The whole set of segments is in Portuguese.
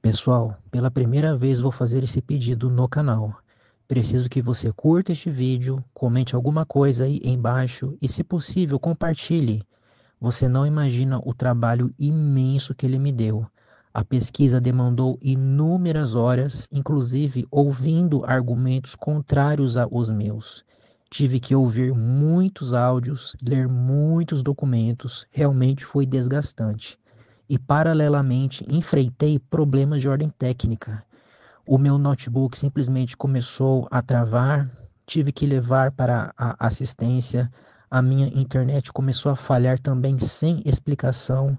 Pessoal, pela primeira vez vou fazer esse pedido no canal. Preciso que você curta este vídeo, comente alguma coisa aí embaixo e, se possível, compartilhe. Você não imagina o trabalho imenso que ele me deu. A pesquisa demandou inúmeras horas, inclusive ouvindo argumentos contrários aos meus. Tive que ouvir muitos áudios, ler muitos documentos, realmente foi desgastante. E, paralelamente, enfrentei problemas de ordem técnica. O meu notebook simplesmente começou a travar, tive que levar para a assistência. A minha internet começou a falhar também sem explicação.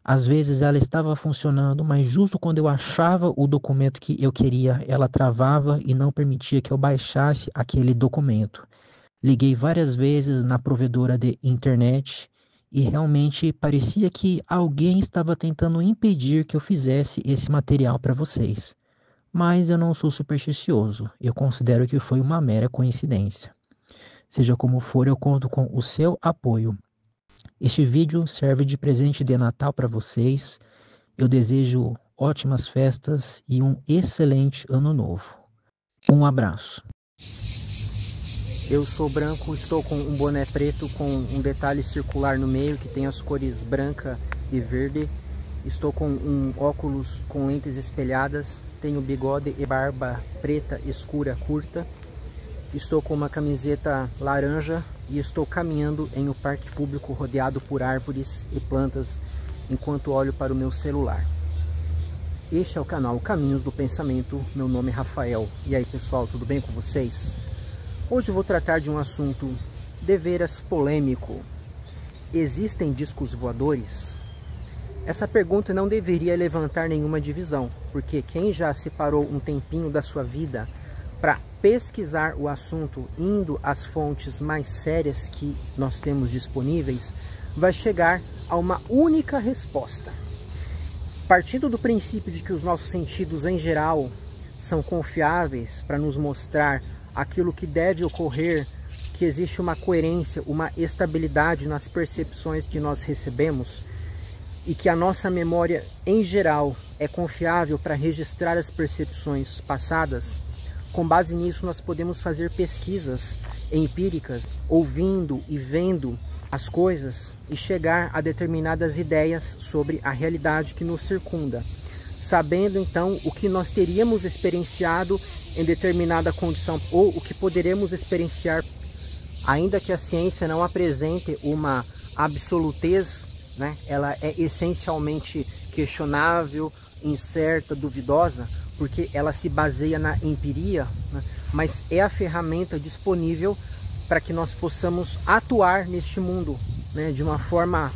Às vezes ela estava funcionando, mas justo quando eu achava o documento que eu queria, ela travava e não permitia que eu baixasse aquele documento. Liguei várias vezes na provedora de internet e realmente parecia que alguém estava tentando impedir que eu fizesse esse material para vocês. Mas eu não sou supersticioso, eu considero que foi uma mera coincidência. Seja como for, eu conto com o seu apoio. Este vídeo serve de presente de Natal para vocês. Eu desejo ótimas festas e um excelente ano novo. Um abraço. Eu sou branco, estou com um boné preto com um detalhe circular no meio que tem as cores branca e verde. Estou com um óculos com lentes espelhadas, tenho bigode e barba preta escura curta. Estou com uma camiseta laranja e estou caminhando em um parque público rodeado por árvores e plantas enquanto olho para o meu celular. Este é o canal Caminhos do Pensamento, meu nome é Rafael. E aí pessoal, tudo bem com vocês? Hoje eu vou tratar de um assunto deveras polêmico. Existem discos voadores? Essa pergunta não deveria levantar nenhuma divisão, porque quem já separou um tempinho da sua vida para pesquisar o assunto, indo às fontes mais sérias que nós temos disponíveis, vai chegar a uma única resposta. Partindo do princípio de que os nossos sentidos em geral são confiáveis para nos mostrar aquilo que deve ocorrer, que existe uma coerência, uma estabilidade nas percepções que nós recebemos e que a nossa memória em geral é confiável para registrar as percepções passadas, com base nisso nós podemos fazer pesquisas empíricas, ouvindo e vendo as coisas e chegar a determinadas ideias sobre a realidade que nos circunda, sabendo então o que nós teríamos experienciado em determinada condição ou o que poderemos experienciar, ainda que a ciência não apresente uma absolutez, né? Ela é essencialmente questionável, incerta, duvidosa, porque ela se baseia na empiria, né? Mas é a ferramenta disponível para que nós possamos atuar neste mundo, né? De uma forma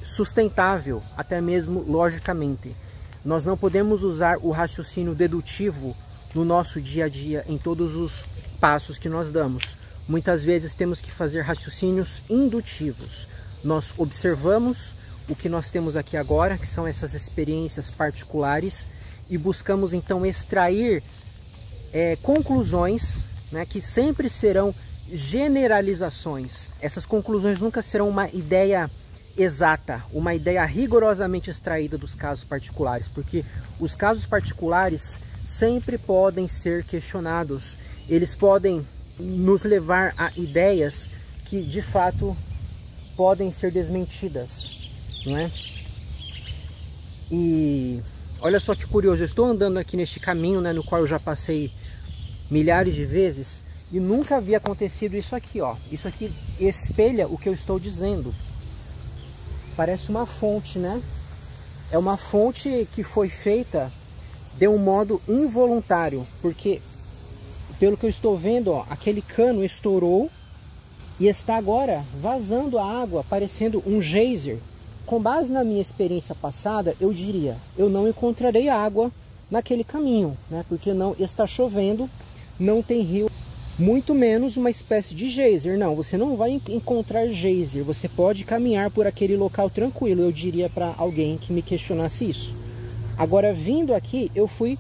sustentável, até mesmo logicamente. Nós não podemos usar o raciocínio dedutivo no nosso dia a dia, em todos os passos que nós damos. Muitas vezes temos que fazer raciocínios indutivos. Nós observamos o que nós temos aqui agora, que são essas experiências particulares, e buscamos então extrair conclusões, né, que sempre serão generalizações. Essas conclusões nunca serão uma ideia exata, uma ideia rigorosamente extraída dos casos particulares, porque os casos particulares sempre podem ser questionados, eles podem nos levar a ideias que de fato podem ser desmentidas, não é? E olha só que curioso, eu estou andando aqui neste caminho, né, no qual eu já passei milhares de vezes e nunca havia acontecido isso aqui, ó. Isso aqui espelha o que eu estou dizendo. Parece uma fonte, né? É uma fonte que foi feita de um modo involuntário, porque pelo que eu estou vendo, ó, aquele cano estourou e está agora vazando a água, parecendo um geyser. Com base na minha experiência passada, eu diria, eu não encontrarei água naquele caminho, né? Porque não está chovendo, não tem rio, muito menos uma espécie de geyser. Não, você não vai encontrar geyser, você pode caminhar por aquele local tranquilo, eu diria para alguém que me questionasse isso. Agora, vindo aqui, eu fui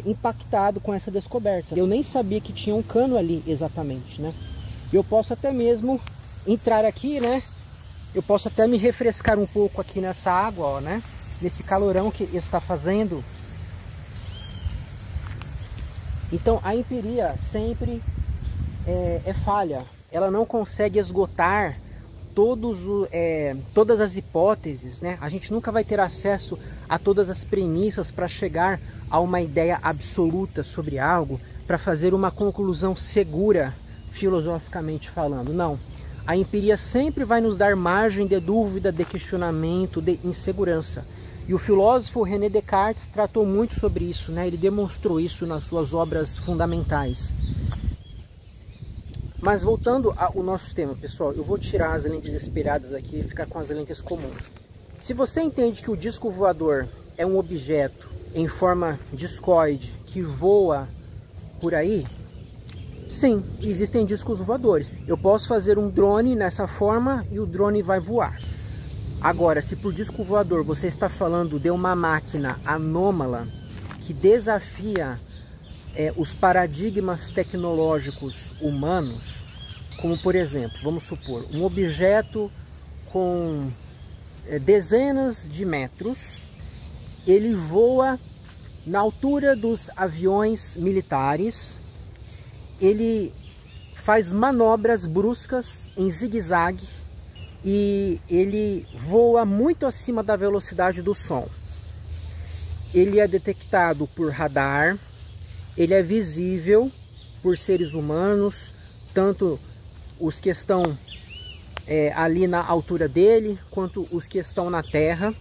impactado com essa descoberta. Eu nem sabia que tinha um cano ali exatamente, né? Eu posso até mesmo entrar aqui, né? Eu posso até me refrescar um pouco aqui nessa água, ó, né? nesse calorão que está fazendo. Então a empiria sempre é falha, ela não consegue esgotar todas as hipóteses, né? A gente nunca vai ter acesso a todas as premissas para chegar a uma ideia absoluta sobre algo, para fazer uma conclusão segura, filosoficamente falando. Não, a empiria sempre vai nos dar margem de dúvida, de questionamento, de insegurança. E o filósofo René Descartes tratou muito sobre isso, né? Ele demonstrou isso nas suas obras fundamentais. Mas voltando ao nosso tema, pessoal, eu vou tirar as lentes espelhadas aqui e ficar com as lentes comuns. Se você entende que o disco voador é um objeto em forma discoide que voa por aí, sim, existem discos voadores. Eu posso fazer um drone nessa forma e o drone vai voar. Agora, se por disco voador você está falando de uma máquina anômala que desafia os paradigmas tecnológicos humanos, como por exemplo, vamos supor, um objeto com dezenas de metros, ele voa na altura dos aviões militares, ele faz manobras bruscas em zigue-zague e ele voa muito acima da velocidade do som. Ele é detectado por radar, ele é visível por seres humanos, tanto os que estão ali na altura dele, quanto os que estão na terra.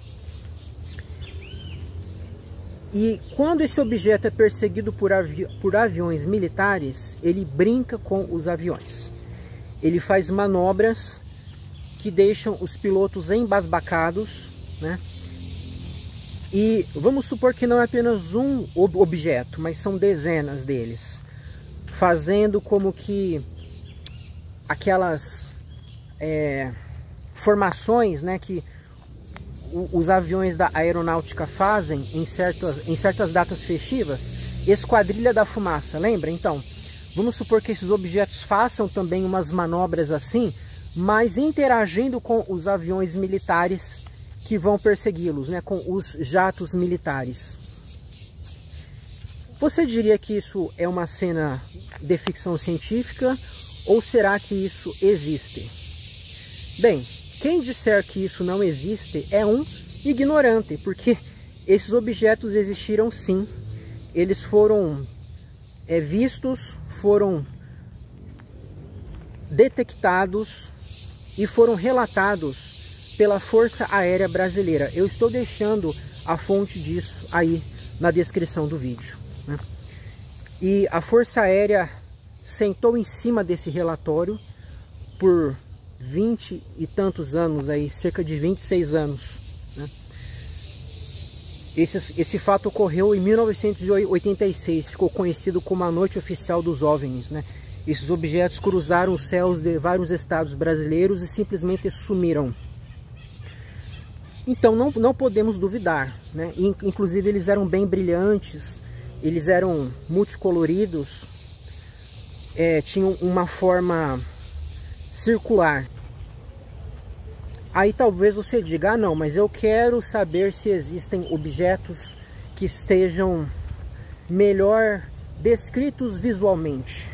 E quando esse objeto é perseguido por aviões militares, ele brinca com os aviões. Ele faz manobras que deixam os pilotos embasbacados, né? E vamos supor que não é apenas um objeto, mas são dezenas deles, fazendo como que aquelas formações, né, que os aviões da aeronáutica fazem em certas datas festivas, esquadrilha da fumaça, lembra? Então, vamos supor que esses objetos façam também umas manobras assim, mas interagindo com os aviões militares que vão persegui-los, né, com os jatos militares. Você diria que isso é uma cena de ficção científica ou será que isso existe? Bem, quem disser que isso não existe é um ignorante, porque esses objetos existiram sim. Eles foram vistos, foram detectados e foram relatados pela Força Aérea Brasileira. Eu estou deixando a fonte disso aí na descrição do vídeo, né? E a Força Aérea sentou em cima desse relatório por 20 e tantos anos aí, cerca de 26 anos, né? Esse fato ocorreu em 1986, ficou conhecido como a Noite Oficial dos OVNIs, né? Esses objetos cruzaram os céus de vários estados brasileiros e simplesmente sumiram. Então não podemos duvidar, né? Inclusive eles eram bem brilhantes, eles eram multicoloridos, tinham uma forma circular. Aí talvez você diga, ah não, mas eu quero saber se existem objetos que estejam melhor descritos visualmente.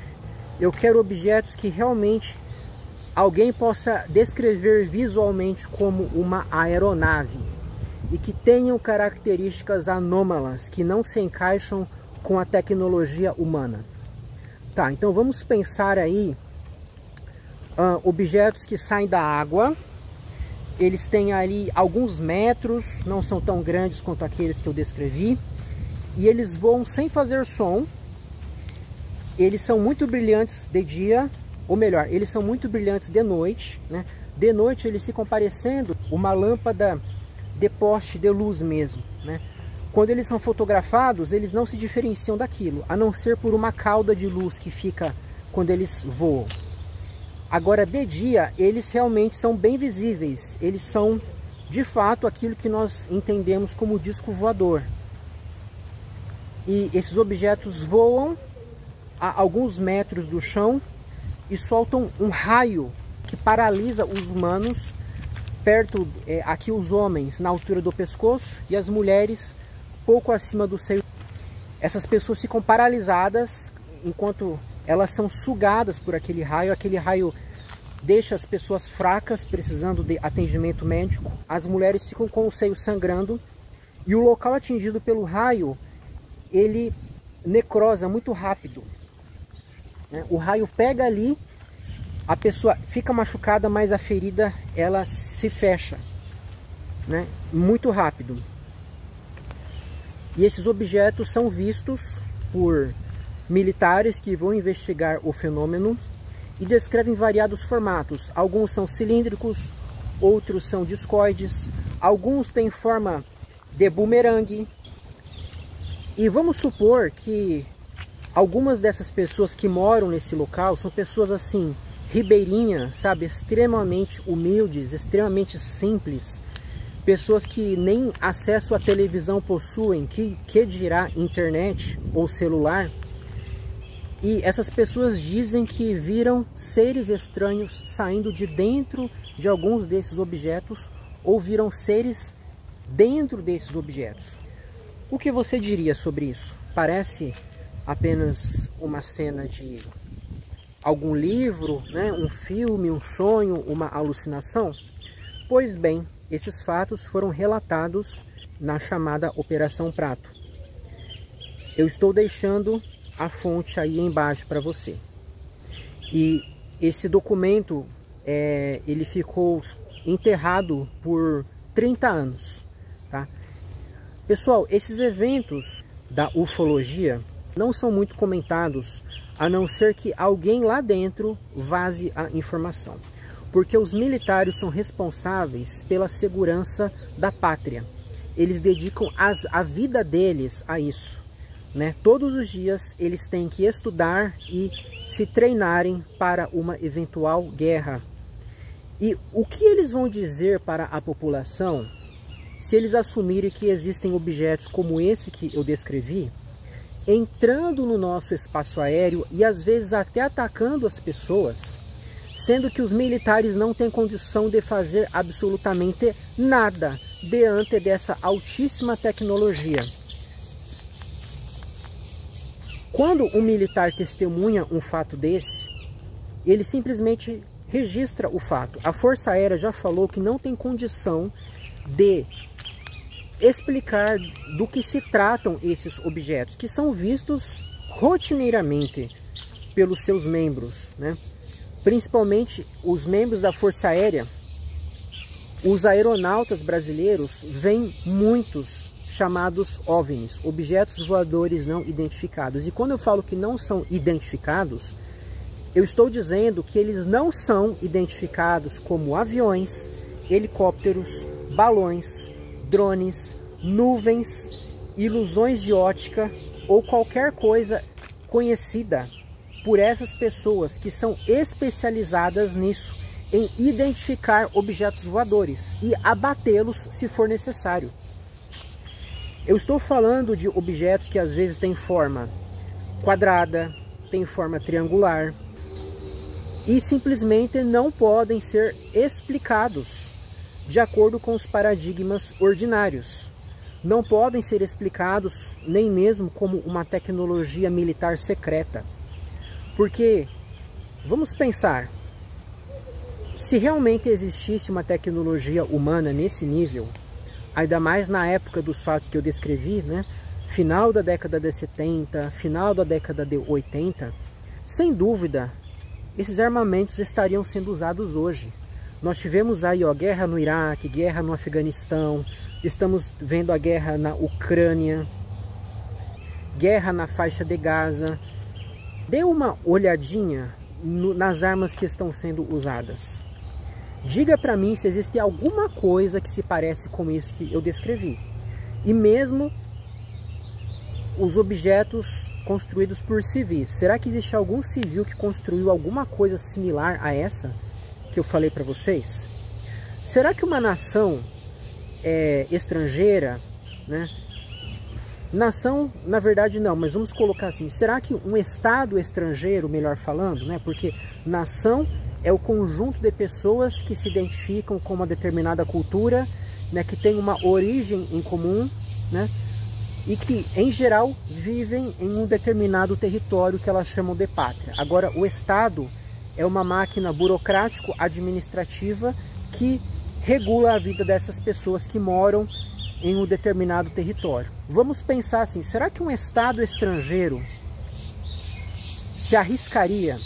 Eu quero objetos que realmente alguém possa descrever visualmente como uma aeronave e que tenham características anômalas, que não se encaixam com a tecnologia humana. Tá, então vamos pensar aí objetos que saem da água. Eles têm ali alguns metros, não são tão grandes quanto aqueles que eu descrevi, e eles voam sem fazer som. Eles são muito brilhantes de dia, ou melhor, eles são muito brilhantes de noite, né? De noite eles ficam parecendo uma lâmpada de poste de luz mesmo, né? Quando eles são fotografados, eles não se diferenciam daquilo, a não ser por uma cauda de luz que fica quando eles voam. Agora, de dia, eles realmente são bem visíveis, eles são de fato aquilo que nós entendemos como disco voador. E esses objetos voam a alguns metros do chão e soltam um raio que paralisa os humanos perto, aqui os homens na altura do pescoço e as mulheres pouco acima do seio. Essas pessoas ficam paralisadas enquanto elas são sugadas por aquele raio deixa as pessoas fracas, precisando de atendimento médico. As mulheres ficam com o seio sangrando e o local atingido pelo raio, ele necrosa muito rápido. O raio pega ali, a pessoa fica machucada, mas a ferida ela se fecha, né? Muito rápido. E esses objetos são vistos por militares que vão investigar o fenômeno e descrevem variados formatos. Alguns são cilíndricos, outros são discoides, alguns têm forma de bumerangue. E vamos supor que algumas dessas pessoas que moram nesse local são pessoas assim, ribeirinhas, sabe, extremamente humildes, extremamente simples, pessoas que nem acesso à televisão possuem, que dirá internet ou celular. E essas pessoas dizem que viram seres estranhos saindo de dentro de alguns desses objetos, ou viram seres dentro desses objetos. O que você diria sobre isso? Parece apenas uma cena de algum livro, né? Um filme, um sonho, uma alucinação? Pois bem, esses fatos foram relatados na chamada Operação Prato. Eu estou deixando a fonte aí embaixo para você. E esse documento, ele ficou enterrado por 30 anos, tá? Pessoal, esses eventos da ufologia não são muito comentados, a não ser que alguém lá dentro vaze a informação. Porque os militares são responsáveis pela segurança da pátria. Eles dedicam a vida deles a isso, né? Todos os dias eles têm que estudar e se treinarem para uma eventual guerra. E o que eles vão dizer para a população se eles assumirem que existem objetos como esse que eu descrevi, entrando no nosso espaço aéreo e às vezes até atacando as pessoas, sendo que os militares não têm condição de fazer absolutamente nada diante dessa altíssima tecnologia? Quando um militar testemunha um fato desse, ele simplesmente registra o fato. A Força Aérea já falou que não tem condição de explicar do que se tratam esses objetos, que são vistos rotineiramente pelos seus membros, né? Principalmente os membros da Força Aérea. Os aeronautas brasileiros veem muitos chamados OVNIs, objetos voadores não identificados. E quando eu falo que não são identificados, eu estou dizendo que eles não são identificados como aviões, helicópteros, balões, drones, nuvens, ilusões de ótica ou qualquer coisa conhecida por essas pessoas que são especializadas nisso, em identificar objetos voadores e abatê-los se for necessário. Eu estou falando de objetos que às vezes têm forma quadrada, têm forma triangular e simplesmente não podem ser explicados de acordo com os paradigmas ordinários. Não podem ser explicados nem mesmo como uma tecnologia militar secreta. Porque, vamos pensar, se realmente existisse uma tecnologia humana nesse nível, ainda mais na época dos fatos que eu descrevi, né? Final da década de 70, final da década de 80, sem dúvida, esses armamentos estariam sendo usados hoje. Nós tivemos aí, ó, guerra no Iraque, guerra no Afeganistão, estamos vendo a guerra na Ucrânia, guerra na faixa de Gaza. Dê uma olhadinha nas armas que estão sendo usadas. Diga para mim se existe alguma coisa que se parece com isso que eu descrevi. E mesmo os objetos construídos por civis. Será que existe algum civil que construiu alguma coisa similar a essa que eu falei para vocês? Será que uma nação estrangeira, né? Nação, na verdade não, mas vamos colocar assim, será que um estado estrangeiro, melhor falando, né? Porque nação é o conjunto de pessoas que se identificam com uma determinada cultura, né, que tem uma origem em comum, né, e que, em geral, vivem em um determinado território que elas chamam de pátria. Agora, o Estado é uma máquina burocrático-administrativa que regula a vida dessas pessoas que moram em um determinado território. Vamos pensar assim, será que um Estado estrangeiro se arriscaria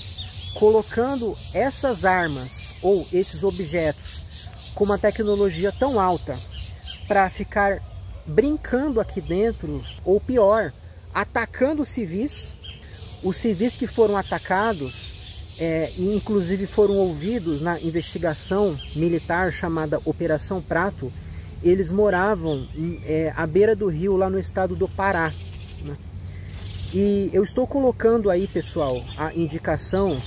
colocando essas armas ou esses objetos com uma tecnologia tão alta para ficar brincando aqui dentro, ou pior, atacando os civis que foram atacados e inclusive foram ouvidos na investigação militar chamada Operação Prato? Eles moravam à beira do rio, lá no estado do Pará, né? E eu estou colocando aí, pessoal, a indicação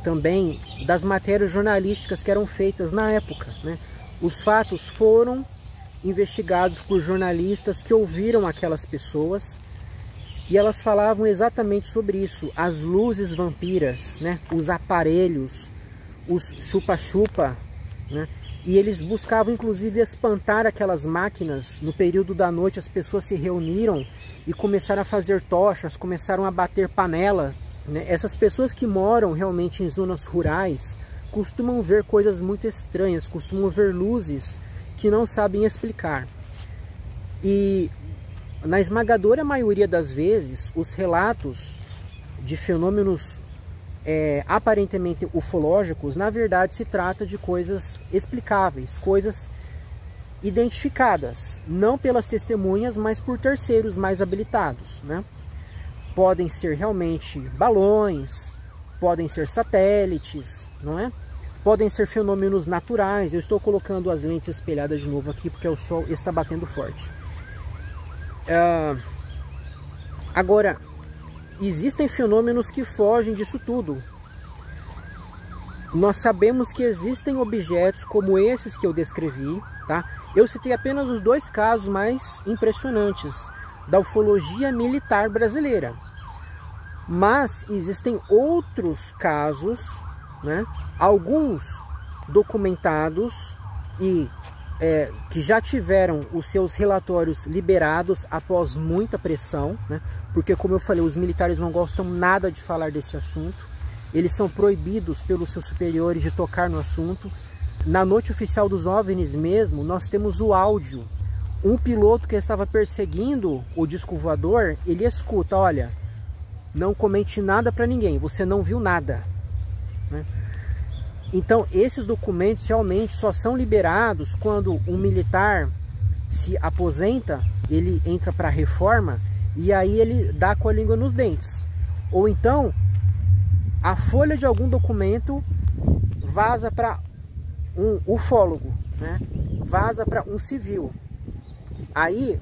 também das matérias jornalísticas que eram feitas na época, né? Os fatos foram investigados por jornalistas que ouviram aquelas pessoas e elas falavam exatamente sobre isso: as luzes vampiras, né? Os aparelhos, os chupa-chupa, né? E eles buscavam inclusive espantar aquelas máquinas. No período da noite as pessoas se reuniram e começaram a fazer tochas, começaram a bater panelas, né? Essas pessoas que moram realmente em zonas rurais costumam ver coisas muito estranhas, costumam ver luzes que não sabem explicar. E na esmagadora maioria das vezes, os relatos de fenômenos aparentemente ufológicos, na verdade se trata de coisas explicáveis, coisas identificadas, não pelas testemunhas, mas por terceiros mais habilitados, né? Podem ser realmente balões, podem ser satélites, não é? Podem ser fenômenos naturais. Eu estou colocando as lentes espelhadas de novo aqui porque o sol está batendo forte. Agora, existem fenômenos que fogem disso tudo. Nós sabemos que existem objetos como esses que eu descrevi, tá? Eu citei apenas os dois casos mais impressionantes da ufologia militar brasileira. Mas existem outros casos, né? Alguns documentados e que já tiveram os seus relatórios liberados após muita pressão, né? Porque, como eu falei, os militares não gostam nada de falar desse assunto. Eles são proibidos pelos seus superiores de tocar no assunto. Na noite oficial dos OVNIs mesmo, nós temos o áudio. Um piloto que estava perseguindo o disco voador, ele escuta: olha, não comente nada para ninguém, você não viu nada, né? Então, esses documentos realmente só são liberados quando um militar se aposenta, ele entra para a reforma e aí ele dá com a língua nos dentes. Ou então, a folha de algum documento vaza para um ufólogo, né? Vaza para um civil. Aí,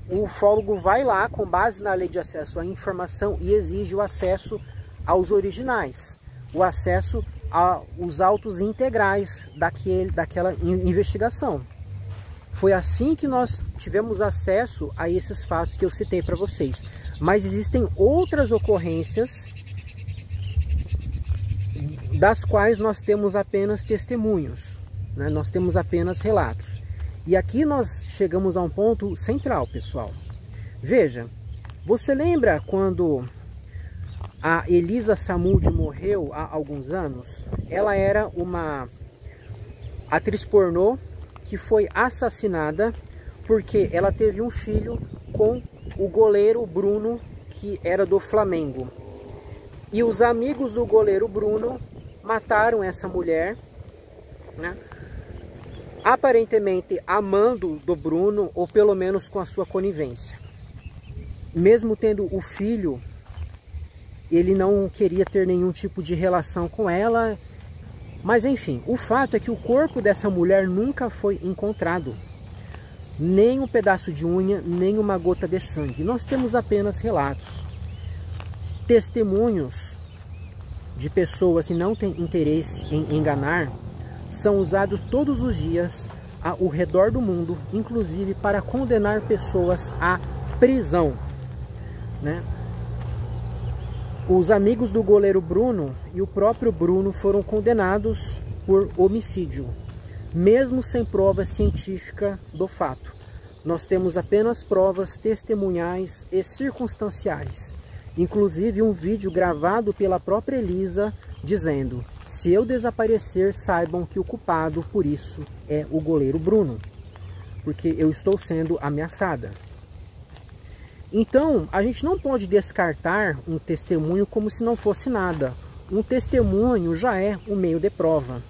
o ufólogo vai lá, com base na lei de acesso à informação, e exige o acesso aos originais, o acesso aos autos integrais daquela investigação. Foi assim que nós tivemos acesso a esses fatos que eu citei para vocês. Mas existem outras ocorrências das quais nós temos apenas testemunhos, né? Nós temos apenas relatos. E aqui nós chegamos a um ponto central, pessoal. Veja, você lembra quando a Elisa Samúdio morreu há alguns anos? Ela era uma atriz pornô que foi assassinada porque ela teve um filho com o goleiro Bruno, que era do Flamengo. E os amigos do goleiro Bruno mataram essa mulher, né? Aparentemente amando do Bruno, ou pelo menos com a sua conivência. Mesmo tendo o filho, ele não queria ter nenhum tipo de relação com ela. Mas enfim, o fato é que o corpo dessa mulher nunca foi encontrado. Nem um pedaço de unha, nem uma gota de sangue. Nós temos apenas relatos, testemunhos de pessoas que não têm interesse em enganar, são usados todos os dias ao redor do mundo, inclusive para condenar pessoas à prisão, né? Os amigos do goleiro Bruno e o próprio Bruno foram condenados por homicídio, mesmo sem prova científica do fato. Nós temos apenas provas testemunhais e circunstanciais, inclusive um vídeo gravado pela própria Elisa dizendo: se eu desaparecer, saibam que o culpado por isso é o goleiro Bruno, porque eu estou sendo ameaçada. Então, a gente não pode descartar um testemunho como se não fosse nada. Um testemunho já é um meio de prova.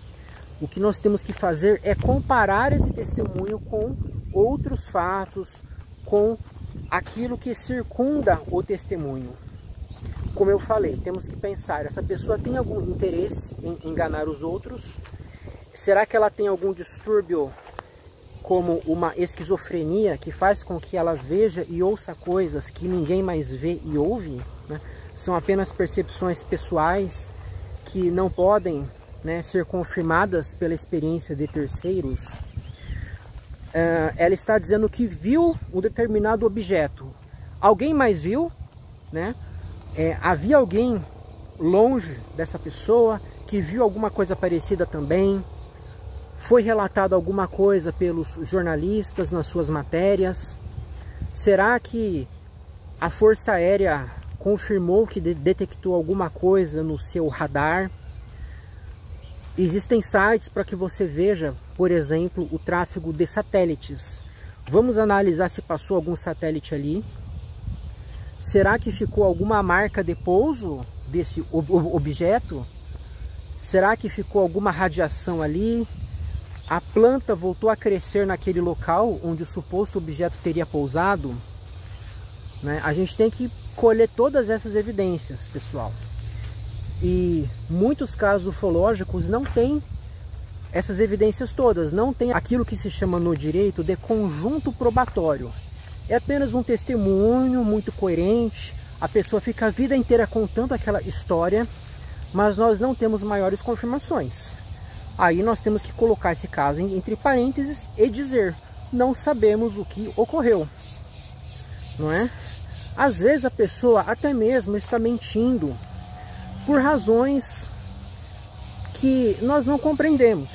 O que nós temos que fazer é comparar esse testemunho com outros fatos, com aquilo que circunda o testemunho. Como eu falei, temos que pensar, essa pessoa tem algum interesse em enganar os outros? Será que ela tem algum distúrbio, como uma esquizofrenia, que faz com que ela veja e ouça coisas que ninguém mais vê e ouve, né? São apenas percepções pessoais que não podem, né, ser confirmadas pela experiência de terceiros. Ela está dizendo que viu um determinado objeto. Alguém mais viu, né? Havia alguém longe dessa pessoa que viu alguma coisa parecida também. Foi relatado alguma coisa pelos jornalistas nas suas matérias? Será que a Força Aérea confirmou que detectou alguma coisa no seu radar? Existem sites para que você veja, por exemplo, o tráfego de satélites. Vamos analisar se passou algum satélite ali. Será que ficou alguma marca de pouso desse objeto? Será que ficou alguma radiação ali? A planta voltou a crescer naquele local onde o suposto objeto teria pousado, né? A gente tem que colher todas essas evidências, pessoal. E muitos casos ufológicos não têm essas evidências todas, não tem aquilo que se chama no direito de conjunto probatório. É apenas um testemunho muito coerente, a pessoa fica a vida inteira contando aquela história, mas nós não temos maiores confirmações. Aí nós temos que colocar esse caso entre parênteses e dizer: não sabemos o que ocorreu, não é? Às vezes a pessoa até mesmo está mentindo por razões que nós não compreendemos,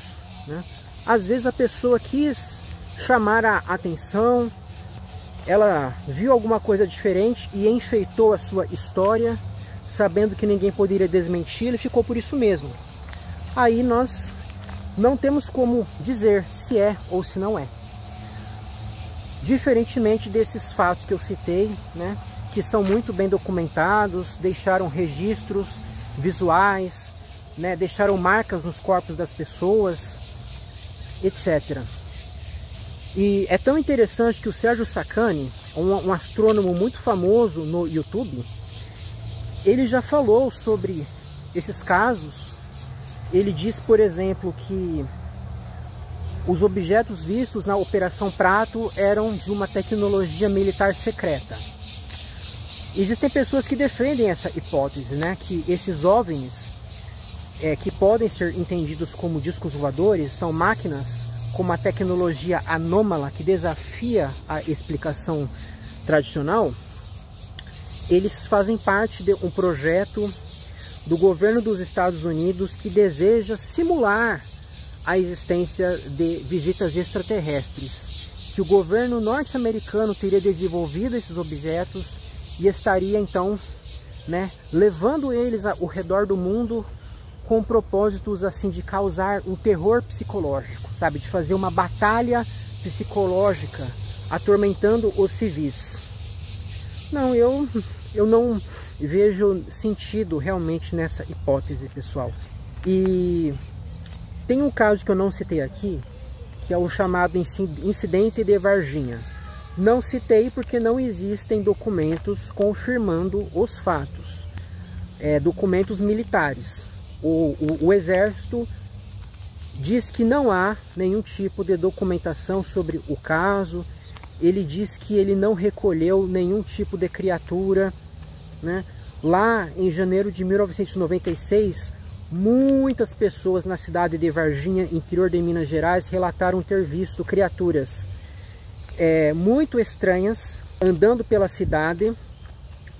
né? Às vezes a pessoa quis chamar a atenção, ela viu alguma coisa diferente e enfeitou a sua história, sabendo que ninguém poderia desmentir, e ficou por isso mesmo. Aí nós não temos como dizer se é ou se não é. Diferentemente desses fatos que eu citei, né, que são muito bem documentados, deixaram registros visuais, né, deixaram marcas nos corpos das pessoas, etc. E é tão interessante que o Sérgio Sacani, um astrônomo muito famoso no YouTube, ele já falou sobre esses casos. Ele diz, por exemplo, que os objetos vistos na Operação Prato eram de uma tecnologia militar secreta. Existem pessoas que defendem essa hipótese, né? Que esses OVNIs, que podem ser entendidos como discos voadores, são máquinas com uma tecnologia anômala que desafia a explicação tradicional. Eles fazem parte de um projeto do governo dos Estados Unidos que deseja simular a existência de visitas extraterrestres, que o governo norte-americano teria desenvolvido esses objetos e estaria então, né, levando eles ao redor do mundo com propósitos assim de causar um terror psicológico, sabe, de fazer uma batalha psicológica atormentando os civis. Não, eu não vejo sentido realmente nessa hipótese, pessoal. E tem um caso que eu não citei aqui, que é o chamado incidente de Varginha. Não citei porque não existem documentos confirmando os fatos, documentos militares. O Exército diz que não há nenhum tipo de documentação sobre o caso. Ele diz que ele não recolheu nenhum tipo de criatura, né? Lá em janeiro de 1996, muitas pessoas na cidade de Varginha, interior de Minas Gerais, relataram ter visto criaturas muito estranhas andando pela cidade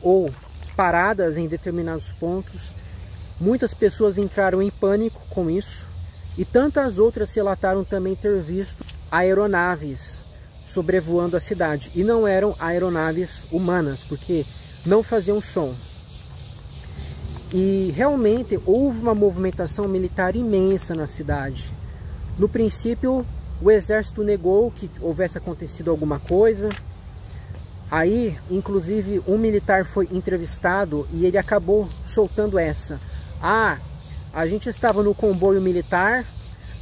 ou paradas em determinados pontos. Muitas pessoas entraram em pânico com isso, e tantas outras relataram também ter visto aeronaves sobrevoando a cidade. E não eram aeronaves humanas, porque não faziam som. E realmente houve uma movimentação militar imensa na cidade. No princípio, o exército negou que houvesse acontecido alguma coisa. Aí, inclusive, um militar foi entrevistado e ele acabou soltando essa. A gente estava no comboio militar,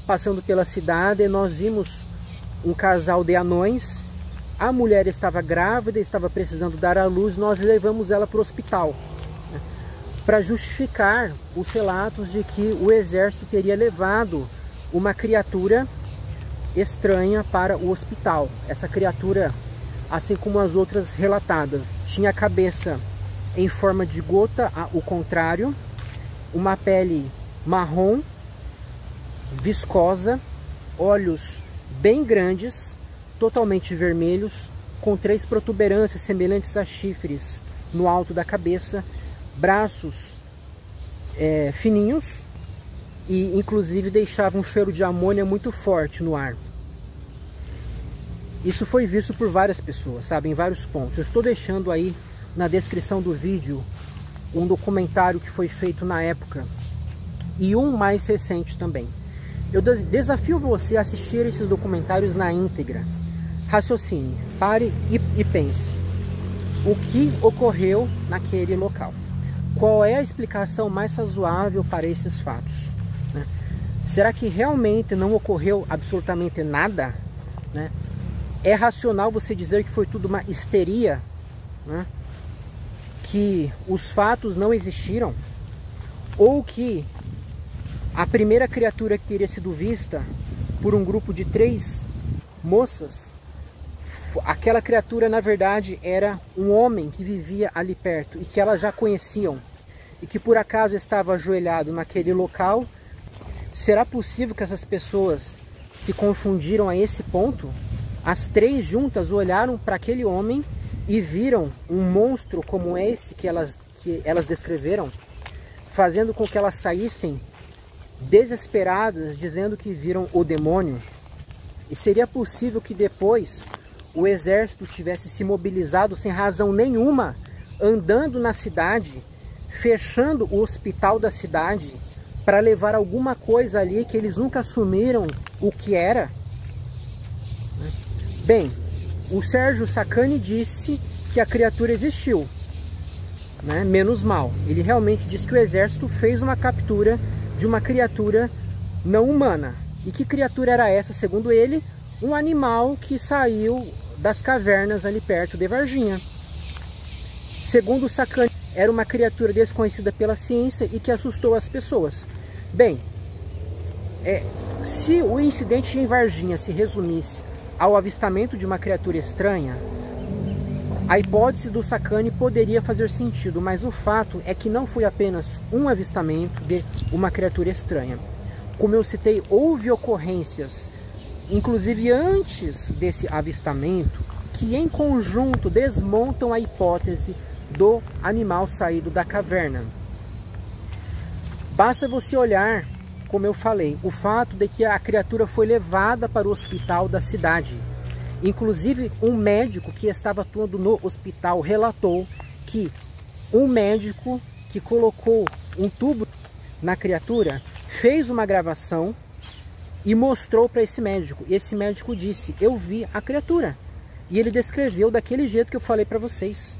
passando pela cidade, e nós vimos um casal de anões. A mulher estava grávida, estava precisando dar à luz, nós levamos ela para o hospital, né, para justificar os relatos de que o exército teria levado uma criatura estranha para o hospital. Essa criatura, assim como as outras relatadas, tinha a cabeça em forma de gota, o contrário, uma pele marrom, viscosa, olhos bem grandes, totalmente vermelhos, com 3 protuberâncias semelhantes a chifres no alto da cabeça, braços fininhos, e inclusive deixava um cheiro de amônia muito forte no ar. Isso foi visto por várias pessoas, sabe, em vários pontos. Eu estou deixando aí na descrição do vídeo um documentário que foi feito na época e um mais recente também. Eu desafio você a assistir esses documentários na íntegra. Raciocine, pare e pense. O que ocorreu naquele local? Qual é a explicação mais razoável para esses fatos, né? Será que realmente não ocorreu absolutamente nada, né? É racional você dizer que foi tudo uma histeria, né? Que os fatos não existiram? Ou que a primeira criatura que teria sido vista por um grupo de 3 moças, aquela criatura na verdade era um homem que vivia ali perto e que elas já conheciam e que por acaso estava ajoelhado naquele local? Será possível que essas pessoas se confundiram a esse ponto? As 3 juntas olharam para aquele homem e viram um monstro como esse que elas descreveram, fazendo com que elas saíssem desesperadas, dizendo que viram o demônio. E seria possível que depois o exército tivesse se mobilizado sem razão nenhuma, andando na cidade, fechando o hospital da cidade, para levar alguma coisa ali que eles nunca assumiram o que era? Bem, o Sérgio Sacani disse que a criatura existiu, né? Menos mal. Ele realmente disse que o exército fez uma captura de uma criatura não humana. E que criatura era essa, segundo ele? Um animal que saiu das cavernas ali perto de Varginha. Segundo o Sacani, era uma criatura desconhecida pela ciência e que assustou as pessoas. Bem, se o incidente em Varginha se resumisse ao avistamento de uma criatura estranha, a hipótese do Sacani poderia fazer sentido, mas o fato é que não foi apenas um avistamento de uma criatura estranha. Como eu citei, houve ocorrências, inclusive antes desse avistamento, que em conjunto desmontam a hipótese do animal saído da caverna. Basta você olhar, como eu falei, o fato de que a criatura foi levada para o hospital da cidade. Inclusive, um médico que estava atuando no hospital relatou que um médico que colocou um tubo na criatura fez uma gravação e mostrou para esse médico. E esse médico disse: eu vi a criatura. E ele descreveu daquele jeito que eu falei para vocês.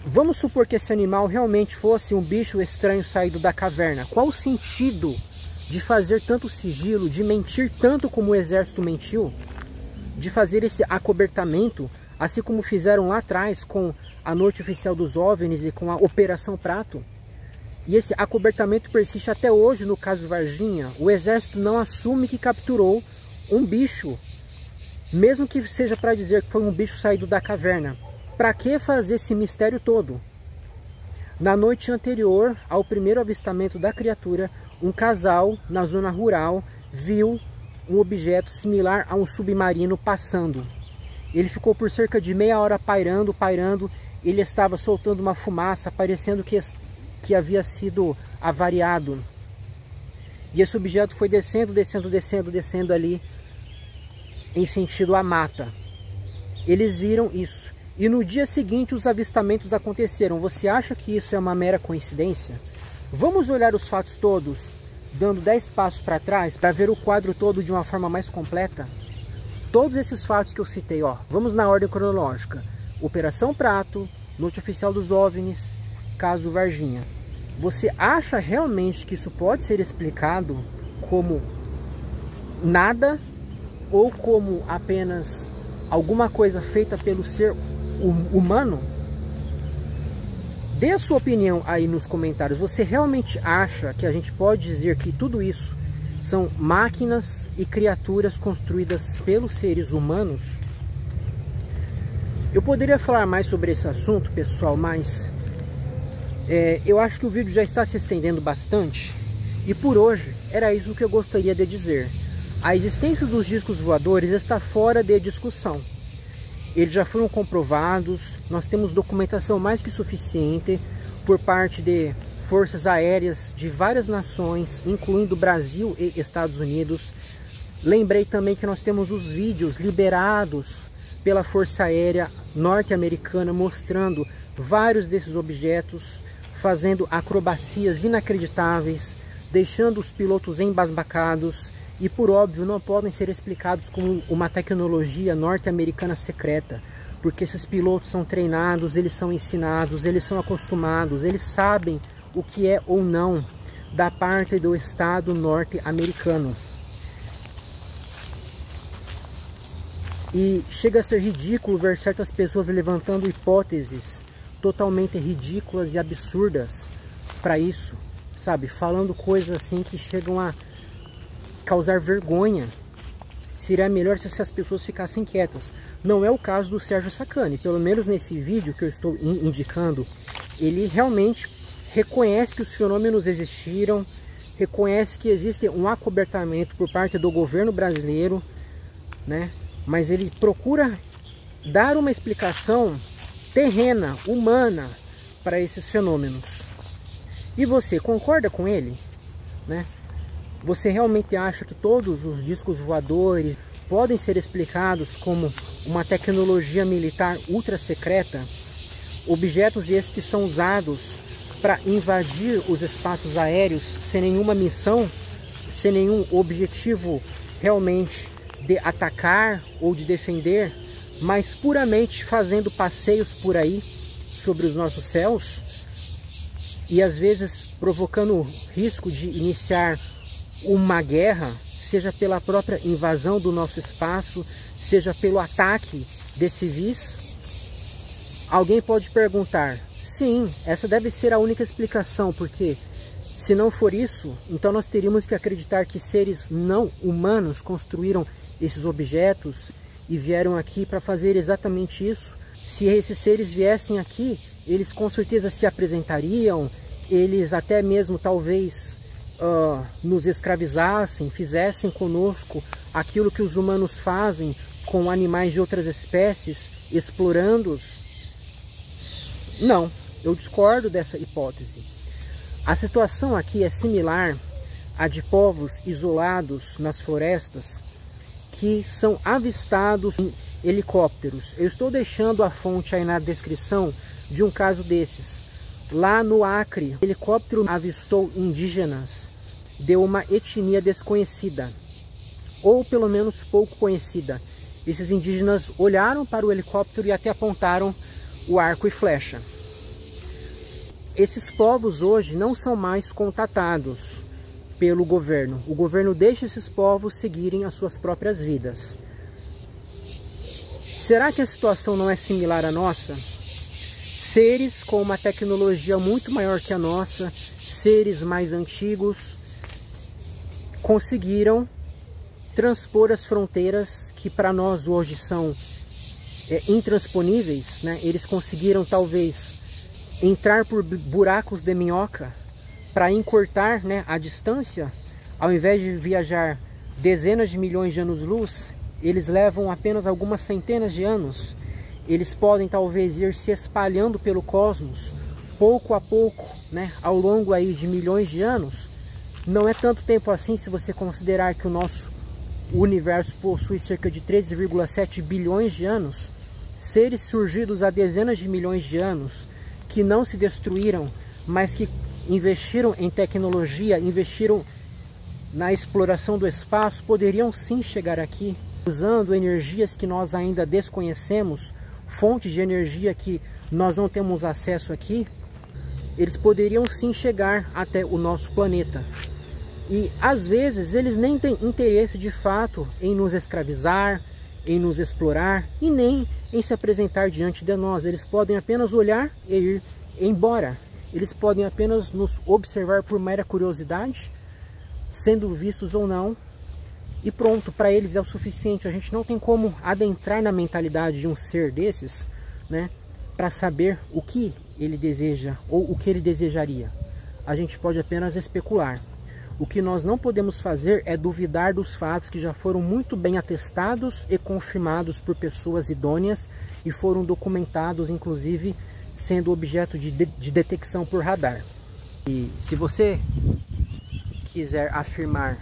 Vamos supor que esse animal realmente fosse um bicho estranho saído da caverna. Qual o sentido de fazer tanto sigilo, de mentir tanto como o exército mentiu, de fazer esse acobertamento, assim como fizeram lá atrás com a Noite Oficial dos OVNIs e com a Operação Prato? E esse acobertamento persiste até hoje no caso Varginha. O exército não assume que capturou um bicho, mesmo que seja para dizer que foi um bicho saído da caverna. Para que fazer esse mistério todo? Na noite anterior ao primeiro avistamento da criatura, um casal na zona rural viu um objeto similar a um submarino passando. Ele ficou por cerca de meia hora pairando, ele estava soltando uma fumaça, parecendo que havia sido avariado. E esse objeto foi descendo, descendo, descendo, descendo ali em sentido à mata. Eles viram isso. E no dia seguinte os avistamentos aconteceram. Você acha que isso é uma mera coincidência? Vamos olhar os fatos todos, dando 10 passos para trás, para ver o quadro todo de uma forma mais completa? Todos esses fatos que eu citei, ó, vamos na ordem cronológica. Operação Prato, Noite Oficial dos OVNIs, caso Varginha. Você acha realmente que isso pode ser explicado como nada ou como apenas alguma coisa feita pelo ser humano? Dê a sua opinião aí nos comentários. Você realmente acha que a gente pode dizer que tudo isso são máquinas e criaturas construídas pelos seres humanos? Eu poderia falar mais sobre esse assunto, pessoal, mas eu acho que o vídeo já está se estendendo bastante. E por hoje, era isso que eu gostaria de dizer. A existência dos discos voadores está fora de discussão. Eles já foram comprovados, nós temos documentação mais que suficiente por parte de forças aéreas de várias nações, incluindo Brasil e Estados Unidos. Lembrei também que nós temos os vídeos liberados pela Força Aérea norte-americana mostrando vários desses objetos fazendo acrobacias inacreditáveis, deixando os pilotos embasbacados e, por óbvio, não podem ser explicados como uma tecnologia norte-americana secreta, porque esses pilotos são treinados, eles são ensinados, eles são acostumados, eles sabem o que é ou não da parte do Estado norte-americano. E chega a ser ridículo ver certas pessoas levantando hipóteses totalmente ridículas e absurdas para isso, sabe? Falando coisas assim que chegam a causar vergonha. Seria melhor se as pessoas ficassem quietas. Não é o caso do Sérgio Sacani. Pelo menos nesse vídeo que eu estou indicando, ele realmente reconhece que os fenômenos existiram, reconhece que existe um acobertamento por parte do governo brasileiro, né? Mas ele procura dar uma explicação terrena, humana, para esses fenômenos. E você concorda com ele, né? Você realmente acha que todos os discos voadores podem ser explicados como uma tecnologia militar ultra secreta? Objetos esses que são usados para invadir os espaços aéreos sem nenhuma missão, sem nenhum objetivo realmente de atacar ou de defender, mas puramente fazendo passeios por aí sobre os nossos céus e às vezes provocando risco de iniciar uma guerra, seja pela própria invasão do nosso espaço, seja pelo ataque de civis? Alguém pode perguntar, sim, essa deve ser a única explicação, porque se não for isso, então nós teríamos que acreditar que seres não humanos construíram esses objetos e vieram aqui para fazer exatamente isso. Se esses seres viessem aqui, eles com certeza se apresentariam, eles até mesmo talvez nos escravizassem, fizessem conosco aquilo que os humanos fazem com animais de outras espécies, explorando-os. Não, eu discordo dessa hipótese. A situação aqui é similar à de povos isolados nas florestas que são avistados em helicópteros. Eu estou deixando a fonte aí na descrição de um caso desses. Lá no Acre, o helicóptero avistou indígenas de uma etnia desconhecida, ou pelo menos pouco conhecida. Esses indígenas olharam para o helicóptero e até apontaram o arco e flecha. Esses povos hoje não são mais contatados pelo governo. O governo deixa esses povos seguirem as suas próprias vidas. Será que a situação não é similar à nossa? Seres com uma tecnologia muito maior que a nossa, seres mais antigos, conseguiram transpor as fronteiras que para nós hoje são intransponíveis, né? Eles conseguiram talvez entrar por buracos de minhoca para encurtar, né, a distância. Ao invés de viajar dezenas de milhões de anos-luz, eles levam apenas algumas centenas de anos. eles podem talvez ir se espalhando pelo cosmos, pouco a pouco, né, ao longo aí de milhões de anos. Não é tanto tempo assim se você considerar que o nosso universo possui cerca de 13,7 bilhões de anos, seres surgidos há dezenas de milhões de anos, que não se destruíram, mas que investiram em tecnologia, investiram na exploração do espaço, poderiam sim chegar aqui, usando energias que nós ainda desconhecemos, fontes de energia que nós não temos acesso aqui. Eles poderiam sim chegar até o nosso planeta. E às vezes eles nem têm interesse de fato em nos escravizar, em nos explorar e nem em se apresentar diante de nós. Eles podem apenas olhar e ir embora. Eles podem apenas nos observar por mera curiosidade, sendo vistos ou não, e pronto, para eles é o suficiente. A gente não tem como adentrar na mentalidade de um ser desses, né, para saber o que ele deseja ou o que ele desejaria. A gente pode apenas especular. O que nós não podemos fazer é duvidar dos fatos que já foram muito bem atestados e confirmados por pessoas idôneas e foram documentados, inclusive, sendo objeto de detecção por radar. E se você quiser afirmar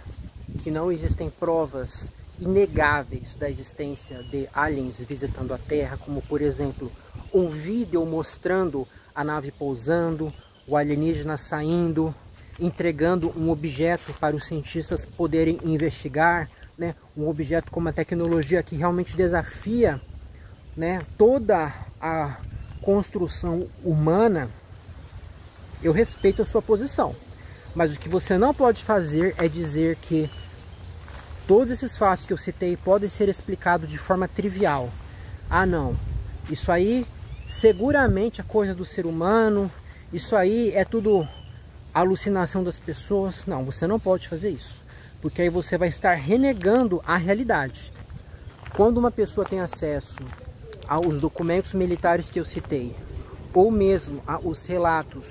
que não existem provas inegáveis da existência de aliens visitando a Terra, como por exemplo um vídeo mostrando a nave pousando, o alienígena saindo, entregando um objeto para os cientistas poderem investigar, né? Um objeto com uma tecnologia que realmente desafia, né, toda a construção humana, eu respeito a sua posição. Mas o que você não pode fazer é dizer que todos esses fatos que eu citei podem ser explicados de forma trivial. Ah, não, isso aí seguramente é coisa do ser humano, isso aí é tudo alucinação das pessoas. Não, você não pode fazer isso, porque aí você vai estar renegando a realidade. Quando uma pessoa tem acesso aos documentos militares que eu citei, ou mesmo aos relatos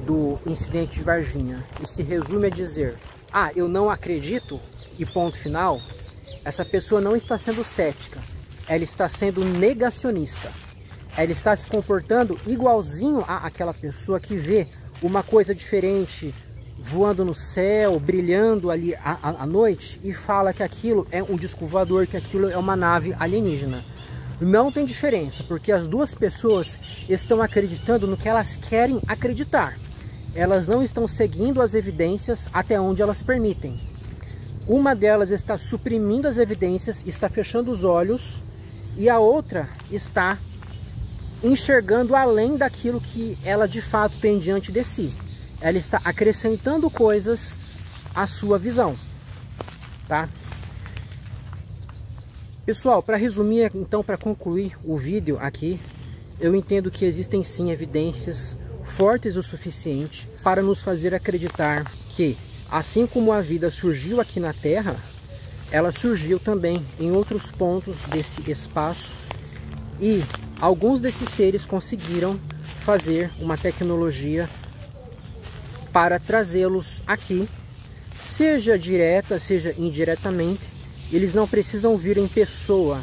do incidente de Varginha, e se resume a dizer: ah, eu não acredito, e ponto final, essa pessoa não está sendo cética, ela está sendo negacionista. Ela está se comportando igualzinho àquela pessoa que vê uma coisa diferente voando no céu, brilhando ali à noite, e fala que aquilo é um disco voador, que aquilo é uma nave alienígena. Não tem diferença, porque as duas pessoas estão acreditando no que elas querem acreditar. Elas não estão seguindo as evidências até onde elas permitem. Uma delas está suprimindo as evidências, está fechando os olhos, e a outra está enxergando além daquilo que ela de fato tem diante de si. Ela está acrescentando coisas à sua visão, tá? Pessoal, para resumir, então, para concluir o vídeo aqui, eu entendo que existem sim evidências fortes o suficiente para nos fazer acreditar que, assim como a vida surgiu aqui na Terra, ela surgiu também em outros pontos desse espaço, e alguns desses seres conseguiram fazer uma tecnologia para trazê-los aqui, seja direta, seja indiretamente. Eles não precisam vir em pessoa,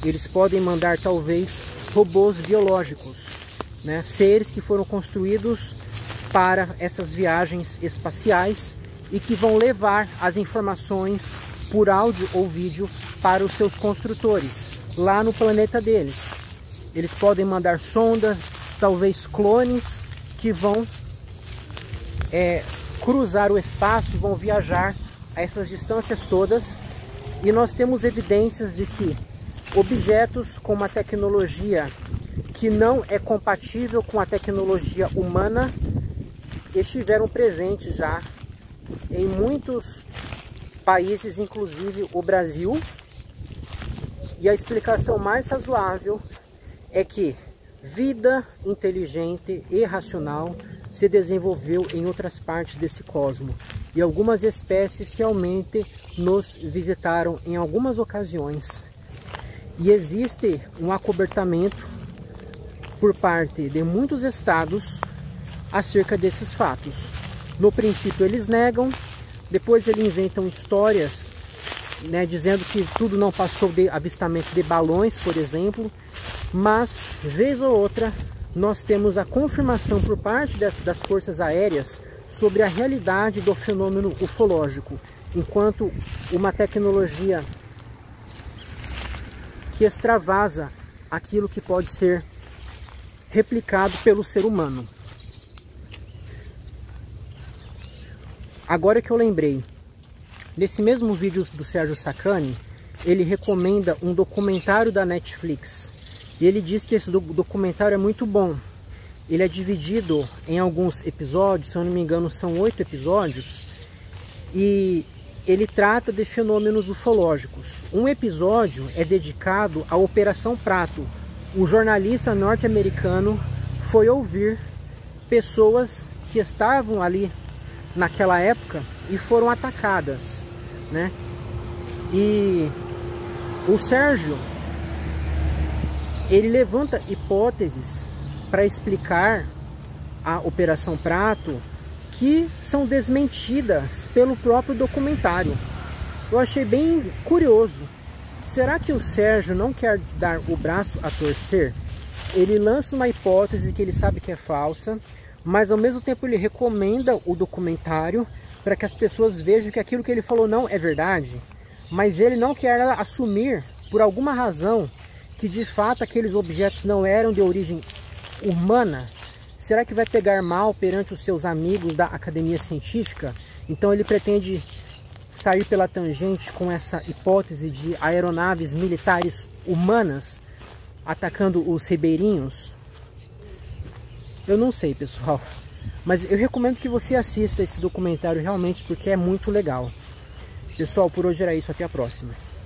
eles podem mandar talvez robôs biológicos, né? Seres que foram construídos para essas viagens espaciais e que vão levar as informações por áudio ou vídeo para os seus construtores lá no planeta deles. Eles podem mandar sondas, talvez clones, que vão cruzar o espaço, vão viajar a essas distâncias todas. E nós temos evidências de que objetos com uma tecnologia que não é compatível com a tecnologia humana estiveram presentes já em muitos países, inclusive o Brasil. E a explicação mais razoável é que vida inteligente e racional se desenvolveu em outras partes desse cosmos. E algumas espécies realmente nos visitaram em algumas ocasiões. E existe um acobertamento por parte de muitos estados acerca desses fatos. No princípio eles negam, depois eles inventam histórias, né, dizendo que tudo não passou de avistamento de balões, por exemplo. mas vez ou outra nós temos a confirmação por parte das forças aéreas sobre a realidade do fenômeno ufológico, enquanto uma tecnologia que extravasa aquilo que pode ser replicado pelo ser humano. Agora que eu lembrei, nesse mesmo vídeo do Sérgio Sacani, ele recomenda um documentário da Netflix. E ele diz que esse documentário é muito bom. Ele é dividido em alguns episódios, se eu não me engano são 8 episódios, e ele trata de fenômenos ufológicos. Um episódio é dedicado à Operação Prato. O jornalista norte-americano foi ouvir pessoas que estavam ali naquela época e foram atacadas, né? E o Sérgio, ele levanta hipóteses para explicar a Operação Prato que são desmentidas pelo próprio documentário. Eu achei bem curioso. Será que o Sérgio não quer dar o braço a torcer? Ele lança uma hipótese que ele sabe que é falsa, mas ao mesmo tempo ele recomenda o documentário para que as pessoas vejam que aquilo que ele falou não é verdade, mas ele não quer assumir, por alguma razão, que de fato aqueles objetos não eram de origem humana. Será que vai pegar mal perante os seus amigos da academia científica? Então ele pretende sair pela tangente com essa hipótese de aeronaves militares humanas atacando os ribeirinhos? Eu não sei, pessoal, mas eu recomendo que você assista esse documentário realmente, porque é muito legal. Pessoal, por hoje era isso, até a próxima.